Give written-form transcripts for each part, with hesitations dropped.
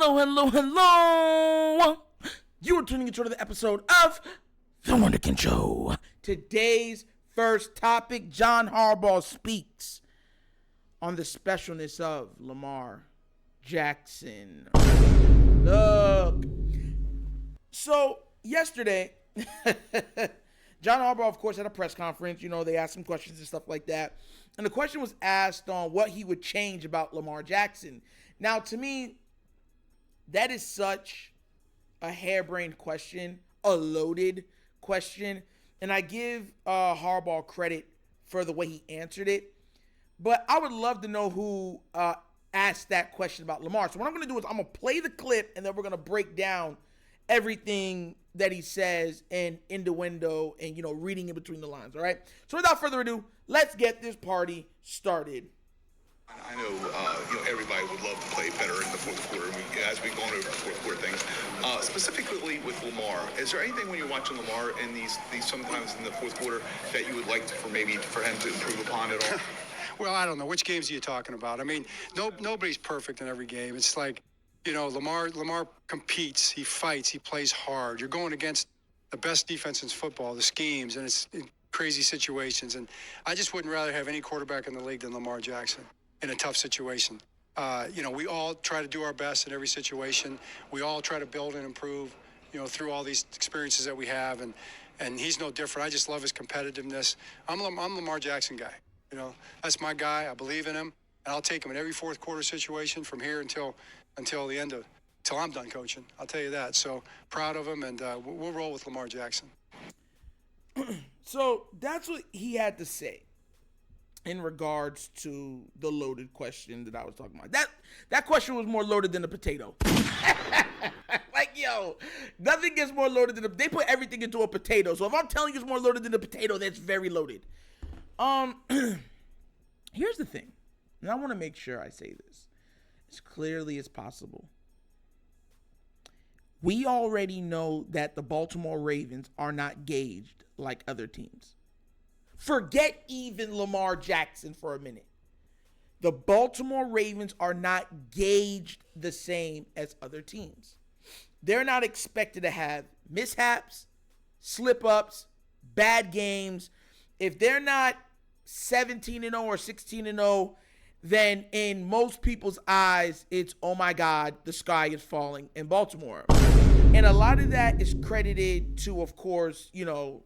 Hello. You are tuning into another episode of The Wunderkind Show. Today's first topic, John Harbaugh speaks on the specialness of Lamar Jackson. Look. So, yesterday, John Harbaugh, of course, had a press conference. You know, they asked him questions and stuff like that. And the question was asked on what he would change about Lamar Jackson. Now, to me, that is such a harebrained question, a loaded question. And I give Harbaugh credit for the way he answered it. But I would love to know who asked that question about Lamar. So what I'm going to do is I'm going to play the clip, and then we're going to break down everything that he says and innuendo and, you know, reading in between the lines, all right? So without further ado, let's get this party started. I know, everybody would love to play better in the fourth quarter as we go into the fourth quarter things. Specifically with Lamar, is there anything when you're watching Lamar in these sometimes in the fourth quarter that you would like for him to improve upon at all? Well, I don't know. Which games are you talking about? I mean, nobody's perfect in every game. It's like, Lamar competes, he fights, he plays hard. You're going against the best defense in football, the schemes, and it's in crazy situations. And I just wouldn't rather have any quarterback in the league than Lamar Jackson in a tough situation. We all try to do our best in every situation. We all try to build and improve, through all these experiences that we have. And he's no different. I just love his competitiveness. I'm Lamar Jackson guy. That's my guy. I believe in him. And I'll take him in every fourth quarter situation from here until the end till I'm done coaching. I'll tell you that. So proud of him, and we'll roll with Lamar Jackson. So that's what he had to say in regards to the loaded question that I was talking about. That question was more loaded than a potato. Nothing gets more loaded than they put everything into a potato. So if I'm telling you it's more loaded than a potato, that's very loaded. Here's the thing, and I want to make sure I say this as clearly as possible. We already know that the Baltimore Ravens are not gauged like other teams. Forget even Lamar Jackson for a minute. The Baltimore Ravens are not gauged the same as other teams. They're not expected to have mishaps, slip-ups, bad games. If they're not 17-0 or 16-0, then in most people's eyes, it's, oh my God, the sky is falling in Baltimore. And a lot of that is credited to, of course, the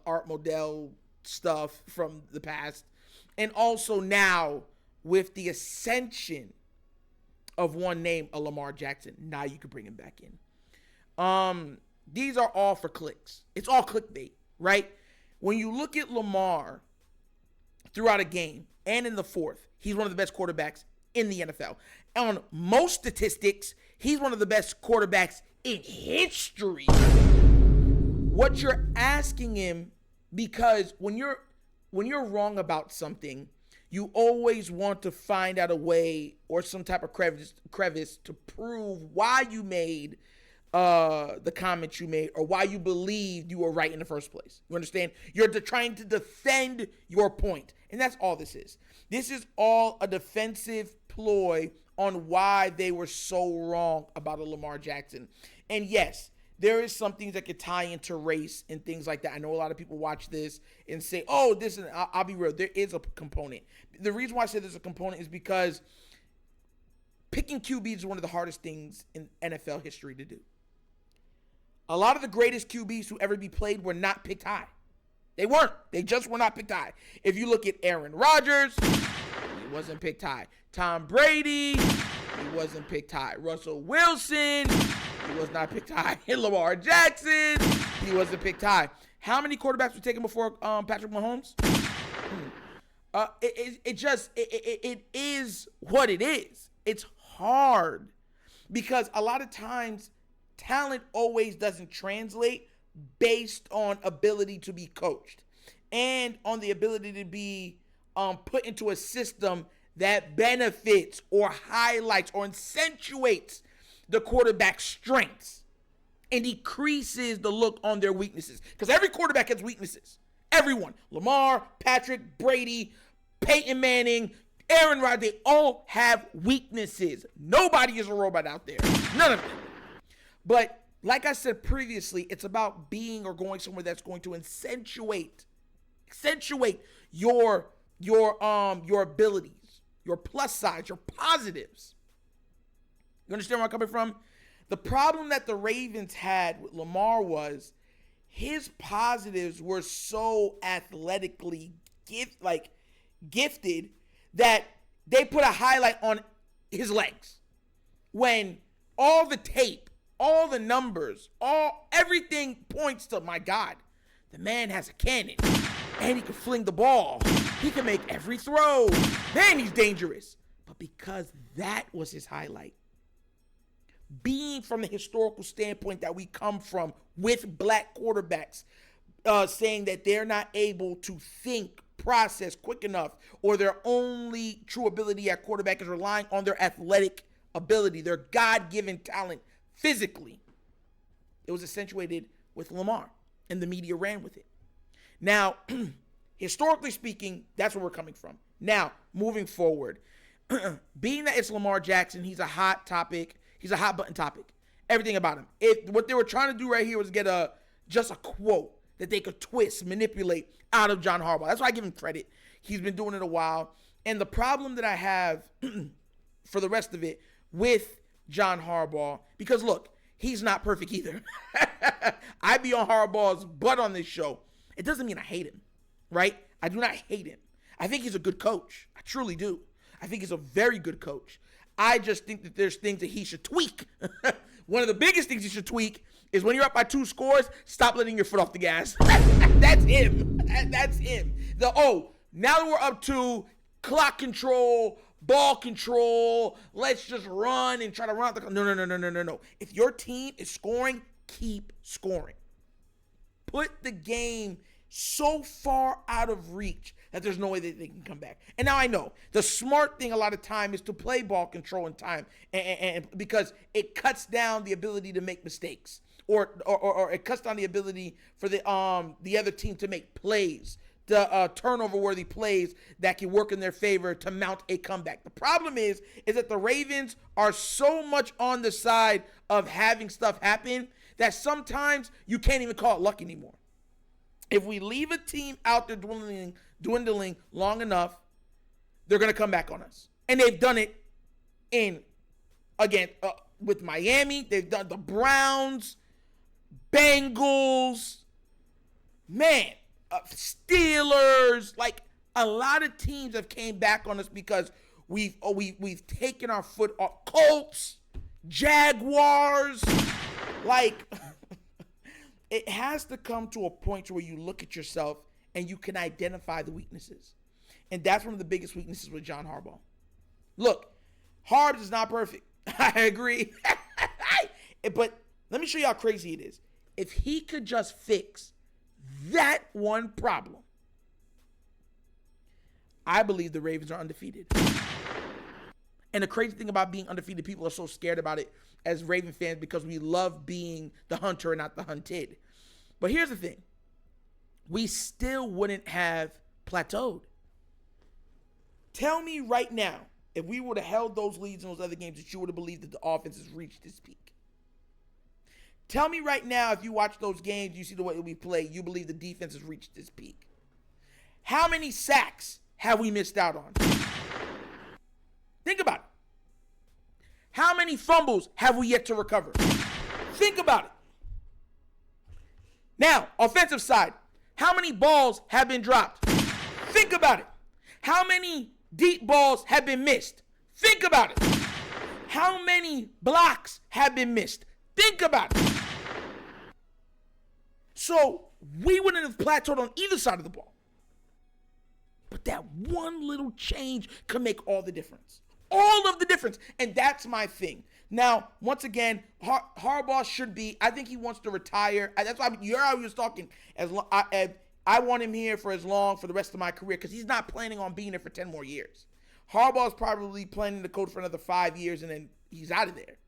Art Modell stuff from the past. And also now with the ascension of one name, a Lamar Jackson, now you can bring him back in. These are all for clicks. It's all clickbait, right? When you look at Lamar throughout a game and in the fourth, he's one of the best quarterbacks in the NFL. On most statistics, he's one of the best quarterbacks in history. What you're asking him, because when you're wrong about something, you always want to find out a way or some type of crevice to prove why you made the comment you made or why you believed you were right in the first place. You understand? You're trying to defend your point. And that's all this is. This is all a defensive ploy on why they were so wrong about a Lamar Jackson. And yes, there is some things that could tie into race and things like that. I know a lot of people watch this and say, oh, this, and I'll be real. There is a component. The reason why I say there's a component is because picking QBs is one of the hardest things in NFL history to do. A lot of the greatest QBs who ever be played were not picked high. They weren't. They just were not picked high. If you look at Aaron Rodgers, he wasn't picked high. Tom Brady, he wasn't picked high. Russell Wilson, he was not picked high. And Lamar Jackson, he wasn't picked high. How many quarterbacks were taken before Patrick Mahomes? It is what it is. It's hard because a lot of times talent always doesn't translate based on ability to be coached and on the ability to be put into a system that benefits or highlights or accentuates the quarterback's strengths and decreases the look on their weaknesses. Because every quarterback has weaknesses. Everyone. Lamar, Patrick, Brady, Peyton Manning, Aaron Rodgers, they all have weaknesses. Nobody is a robot out there. None of them. But like I said previously, it's about being or going somewhere that's going to accentuate your abilities, your plus sides, your positives. You understand where I'm coming from? The problem that the Ravens had with Lamar was his positives were so athletically gifted that they put a highlight on his legs. When all the tape, all the numbers, everything points to, my God, the man has a cannon and he can fling the ball. He can make every throw. Man, he's dangerous. But because that was his highlight, being from the historical standpoint that we come from with black quarterbacks, saying that they're not able to think, process quick enough, or their only true ability at quarterback is relying on their athletic ability, their God-given talent physically. It was accentuated with Lamar, and the media ran with it. Now, historically speaking, that's where we're coming from. Now, moving forward, being that it's Lamar Jackson, he's a hot topic. He's a hot button topic. Everything about him. What they were trying to do right here was get just a quote that they could twist, manipulate out of John Harbaugh. That's why I give him credit. He's been doing it a while. And the problem that I have for the rest of it with John Harbaugh, because look, he's not perfect either. I be on Harbaugh's butt on this show. It doesn't mean I hate him, right? I do not hate him. I think he's a good coach. I truly do. I think he's a very good coach. I just think that there's things that he should tweak. One of the biggest things he should tweak is when you're up by 2 scores, stop letting your foot off the gas. That's him. That's him. Now that we're up to clock control, ball control, let's just run and try to run out the... No. If your team is scoring, keep scoring. Put the game so far out of reach that there's no way that they can come back. And now I know the smart thing a lot of time is to play ball control in time, and because it cuts down the ability to make mistakes, or it cuts down the ability for the other team to make plays, the turnover-worthy plays that can work in their favor to mount a comeback. The problem is that the Ravens are so much on the side of having stuff happen that sometimes you can't even call it luck anymore. If we leave a team out there dwindling long enough, they're going to come back on us. And they've done it with Miami. They've done the Browns, Bengals, Steelers. Like, a lot of teams have came back on us because we've taken our foot off. Colts, Jaguars, like... It has to come to a point where you look at yourself and you can identify the weaknesses. And that's one of the biggest weaknesses with John Harbaugh. Look, Harbs is not perfect. I agree. But let me show you how crazy it is. If he could just fix that one problem, I believe the Ravens are undefeated. And the crazy thing about being undefeated, people are so scared about it as Raven fans because we love being the hunter and not the hunted. But here's the thing. We still wouldn't have plateaued. Tell me right now, if we would have held those leads in those other games, that you would have believed that the offense has reached its peak. Tell me right now, if you watch those games, you see the way we play, you believe the defense has reached its peak. How many sacks have we missed out on? Think about it. How many fumbles have we yet to recover? Think about it. Now, offensive side, how many balls have been dropped? Think about it. How many deep balls have been missed? Think about it. How many blocks have been missed? Think about it. So we wouldn't have plateaued on either side of the ball. But that one little change could make all the difference. All of the difference. And that's my thing. Now, once again, Harbaugh should be, I think he wants to retire. That's why you're always talking. I want him here for the rest of my career, because he's not planning on being there for 10 more years. Harbaugh's probably planning to coach for another 5 years, and then he's out of there.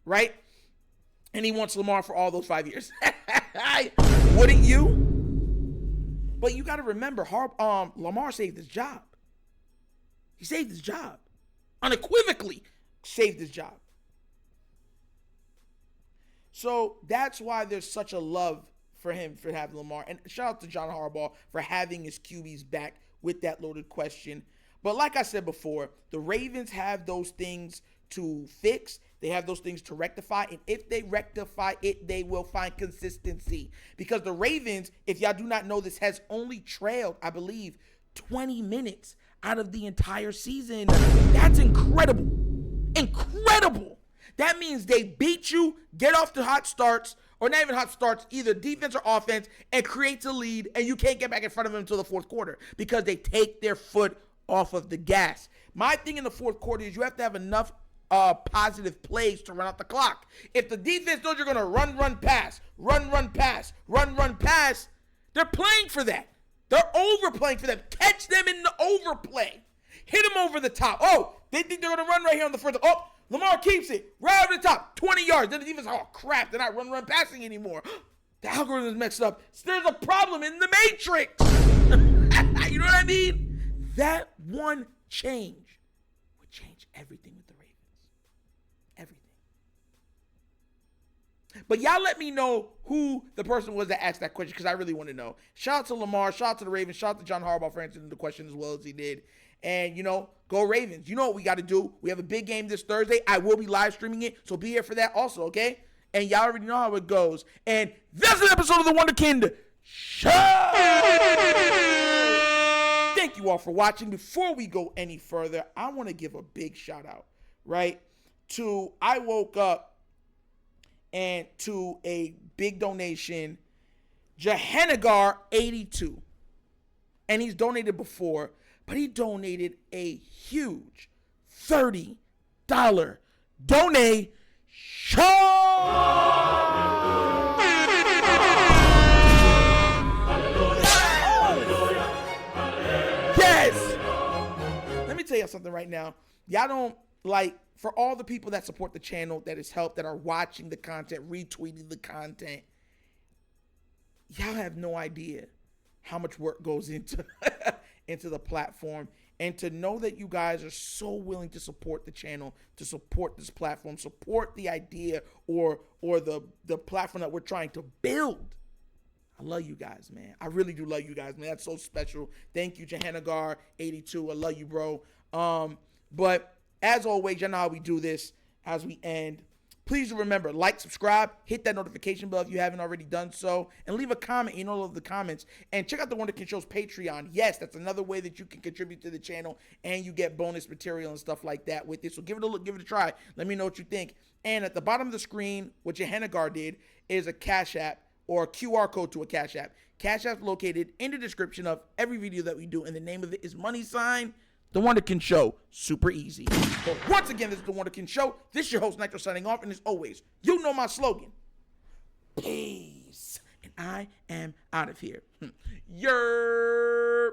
Right? And he wants Lamar for all those 5 years. Wouldn't you? But you got to remember, Lamar saved his job. He saved his job. Unequivocally saved his job. So that's why there's such a love for him for having Lamar. And shout out to John Harbaugh for having his QBs back with that loaded question. But like I said before, the Ravens have those things to fix. They have those things to rectify. And if they rectify it, they will find consistency. Because the Ravens, if y'all do not know this, has only trailed, I believe, 20 minutes out of the entire season. That's incredible. Incredible. That means they beat you, get off to hot starts, or not even hot starts, either defense or offense, and creates a lead, and you can't get back in front of them until the fourth quarter because they take their foot off of the gas. My thing in the fourth quarter is you have to have enough positive plays to run out the clock. If the defense knows you're going to run, pass, run, pass, run, pass, they're playing for that. They're overplaying for them. Catch them in the overplay. Hit them over the top. Oh, they think they're going to run right here on the first. Oh, Lamar keeps it right over the top. 20 yards. Then the defense, oh, crap. They're not run passing anymore. The algorithm is messed up. So there's a problem in the matrix. You know what I mean? That one change would change everything with the Ravens. Everything. But y'all let me know who the person was that asked that question because I really want to know. Shout out to Lamar. Shout out to the Ravens. Shout out to John Harbaugh for answering the question as well as he did. And, go Ravens. You know what we got to do. We have a big game this Thursday. I will be live streaming it, so be here for that also, okay? And y'all already know how it goes. And that's an episode of The Wunderkind Show. Thank you all for watching. Before we go any further, I want to give a big shout out, right, to I Woke Up and to a big donation, Jahanagar82. And he's donated before, but he donated a huge $30 donation. Yes! Let me tell you something right now. Y'all don't for all the people that support the channel, that has helped, that are watching the content, retweeting the content, y'all have no idea how much work goes into into the platform. And to know that you guys are so willing to support the channel, to support this platform, support the idea or the platform that we're trying to build. I love you guys, man. I really do love you guys, man. That's so special. Thank you, Jahanagar82. I love you, bro. But as always, you know how we do this as we end. Please remember, like, subscribe, hit that notification bell if you haven't already done so, and leave a comment in all of the comments. And check out the Wunderkind Show's Patreon. Yes, that's another way that you can contribute to the channel, and you get bonus material and stuff like that with it. So give it a look, give it a try. Let me know what you think. And at the bottom of the screen, what Jahanagar did is a Cash App or a QR code to a Cash App. Cash App's located in the description of every video that we do, and the name of it is The Wunderkind Show. Super easy. But once again, this is The Wunderkind Show. This is your host, Nitro, signing off. And as always, you know my slogan. Peace. And I am out of here. Yerp.